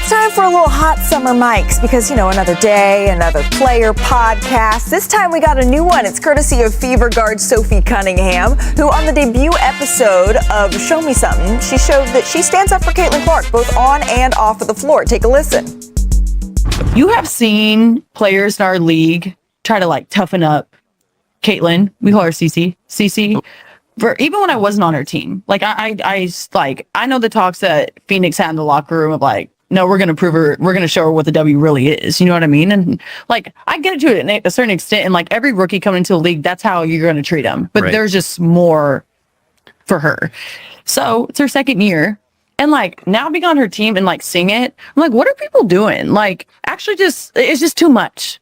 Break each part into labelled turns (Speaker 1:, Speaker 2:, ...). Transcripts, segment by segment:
Speaker 1: It's time for a little hot summer mics because, another day, another player podcast. This time we got a new one. It's courtesy of Fever guard Sophie Cunningham, who on the debut episode of Show Me Something, she showed that she stands up for Caitlin Clark, both on and off of the floor. Take a listen.
Speaker 2: You have seen players in our league try to toughen up Caitlin. We call her CC. CC. Even when I wasn't on her team, I know the talks that Phoenix had in the locker room of no, we're going to prove her, we're going to show her what the W really is. You know what I mean? And I get it to it a certain extent. And every rookie coming into the league, that's how you're going to treat them. But There's just more for her. So it's her second year. And now being on her team and seeing it, I'm what are people doing? Actually it's just too much.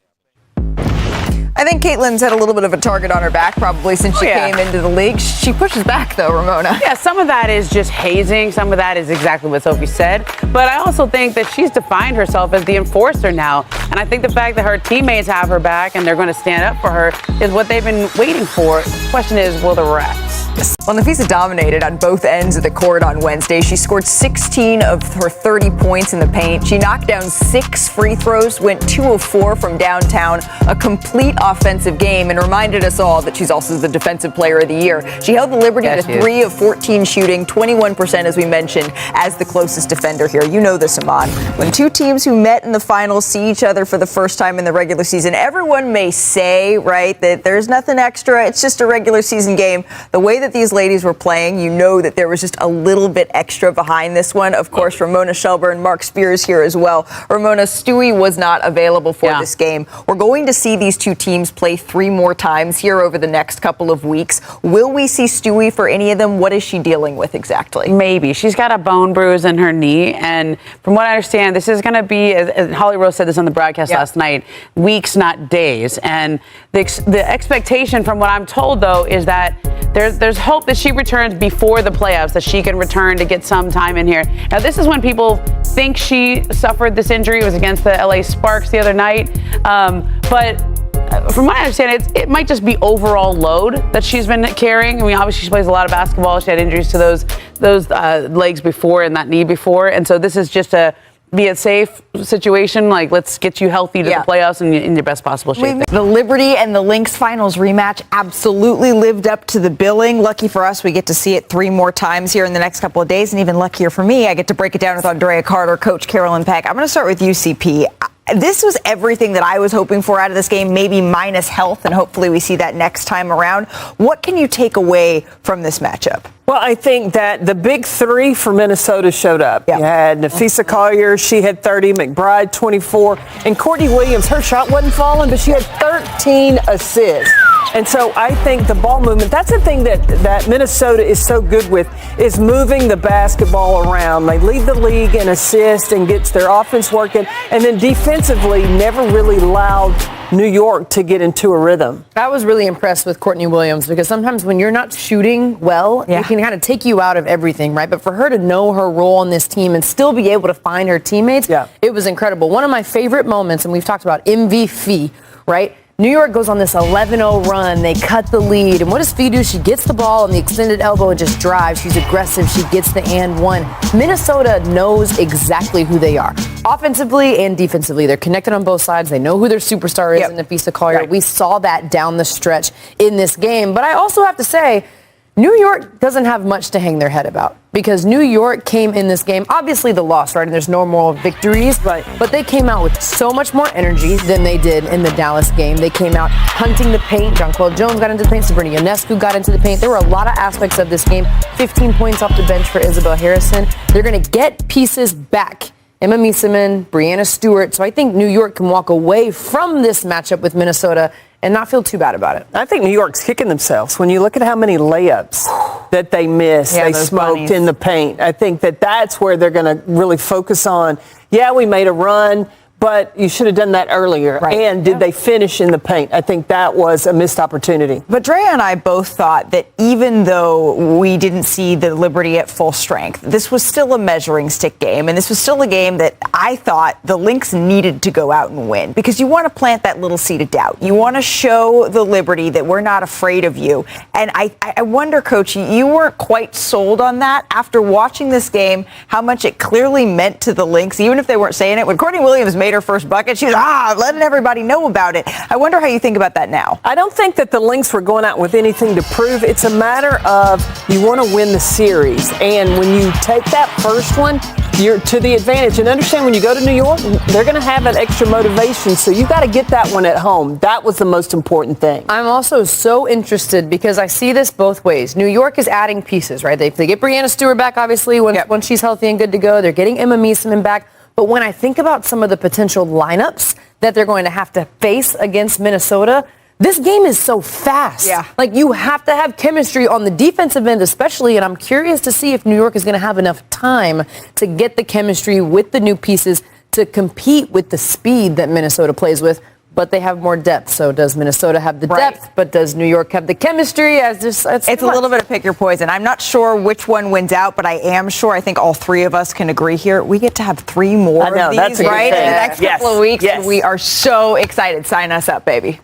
Speaker 1: I think Caitlin's had a little bit of a target on her back probably since she came into the league. She pushes back though, Ramona.
Speaker 3: Yeah, some of that is just hazing. Some of that is exactly what Sophie said. But I also think that she's defined herself as the enforcer now. And I think the fact that her teammates have her back and they're going to stand up for her is what they've been waiting for. The question is, will the refs?
Speaker 1: Well, Napheesa dominated on both ends of the court on Wednesday. She scored 16 of her 30 points in the paint. She knocked down 6 free throws, went 2 of 4 from downtown, a complete offensive game, and reminded us all that she's also the defensive player of the year. She held the Liberty to 3 of 14 shooting, 21% as we mentioned, as the closest defender here. You know this, Iman. When two teams who met in the finals see each other for the first time in the regular season, everyone may say, right, that there's nothing extra. It's just a regular season game. The way that these ladies were playing, you know that there was just a little bit extra behind this one. Of course, Ramona Shelburne, Mark Spears here as well. Ramona, Stewie was not available for this game. We're going to see these two teams play 3 more times here over the next couple of weeks. Will we see Stewie for any of them? What is she dealing with exactly?
Speaker 3: Maybe. She's got a bone bruise in her knee. And from what I understand, this is going to be, as Holly Rose said this on the broadcast last night, weeks, not days. And the expectation from what I'm told, though, is that there's hope that she returns before the playoffs, that she can return to get some time in here. Now, this is when people think she suffered this injury. It was against the LA Sparks the other night. But from what I understand, it might just be overall load that she's been carrying. I mean, obviously she plays a lot of basketball. She had injuries to those legs before and that knee before. And so this is just a be it safe situation. Let's get you healthy to the playoffs and in your best possible shape.
Speaker 1: The Liberty and the Lynx finals rematch absolutely lived up to the billing. Lucky for us, we get to see it 3 more times here in the next couple of days. And even luckier for me, I get to break it down with Andrea Carter, Coach Carolyn Peck. I'm going to start with UCP. This was everything that I was hoping for out of this game, maybe minus health, and hopefully we see that next time around. What can you take away from this matchup?
Speaker 4: Well, I think that the big 3 for Minnesota showed up. You had Napheesa Collier, she had 30, McBride 24, and Courtney Williams, her shot wasn't falling, but she had 13 assists. And so I think the ball movement, that's the thing that Minnesota is so good with, is moving the basketball around. They lead the league in assists and gets their offense working, and then defensively never really allowed New York to get into a rhythm.
Speaker 5: I was really impressed with Courtney Williams because sometimes when you're not shooting well, it can kind of take you out of everything, right? But for her to know her role on this team and still be able to find her teammates, it was incredible. One of my favorite moments, and we've talked about MVP, right? New York goes on this 11-0 run. They cut the lead. And what does Fee do? She gets the ball on the extended elbow and just drives. She's aggressive. She gets the and one. Minnesota knows exactly who they are. Offensively and defensively. They're connected on both sides. They know who their superstar is in Napheesa Collier. We saw that down the stretch in this game. But I also have to say, New York doesn't have much to hang their head about because New York came in this game, obviously the loss, right? And there's no moral victories, but they came out with so much more energy than they did in the Dallas game. They came out hunting the paint. Jonquel Jones got into the paint. Sabrina Ionescu got into the paint. There were a lot of aspects of this game. 15 points off the bench for Isabel Harrison. They're going to get pieces back. Emma Mieseman, Brianna Stewart. So I think New York can walk away from this matchup with Minnesota and not feel too bad about it.
Speaker 4: I think New York's kicking themselves. When you look at how many layups that they missed, they smoked in the paint. I think that's where they're going to really focus on, we made a run, but but you should have done that earlier.
Speaker 1: Right.
Speaker 4: And did they finish in the paint? I think that was a missed opportunity.
Speaker 1: But Drea and I both thought that even though we didn't see the Liberty at full strength, this was still a measuring stick game, and this was still a game that I thought the Lynx needed to go out and win, because you want to plant that little seed of doubt. You want to show the Liberty that we're not afraid of you. And I wonder, Coach, you weren't quite sold on that after watching this game, how much it clearly meant to the Lynx, even if they weren't saying it. When Courtney Williams made her first bucket, she was letting everybody know about it. I wonder how you think about that now.
Speaker 4: I don't think that the Lynx were going out with anything to prove. It's a matter of you want to win the series. And when you take that first one, you're to the advantage. And understand, when you go to New York, they're going to have that extra motivation. So you got to get that one at home. That was the most important thing.
Speaker 5: I'm also so interested because I see this both ways. New York is adding pieces, right? They get Breanna Stewart back, obviously, when she's healthy and good to go. They're getting Emma Meesseman back. But when I think about some of the potential lineups that they're going to have to face against Minnesota, this game is so fast.
Speaker 1: Yeah.
Speaker 5: Like, you have to have chemistry on the defensive end especially, and I'm curious to see if New York is going to have enough time to get the chemistry with the new pieces to compete with the speed that Minnesota plays with. But they have more depth. So does Minnesota have the depth, but does New York have the chemistry? It's a
Speaker 1: little bit of pick your poison. I'm not sure which one wins out, but I am sure, I think all three of us can agree here, we get to have three more
Speaker 4: I know,
Speaker 1: of
Speaker 4: that's
Speaker 1: these,
Speaker 4: a good
Speaker 1: right?
Speaker 4: thing.
Speaker 1: In the next couple of weeks.
Speaker 4: Yes.
Speaker 1: We are so excited. Sign us up, baby.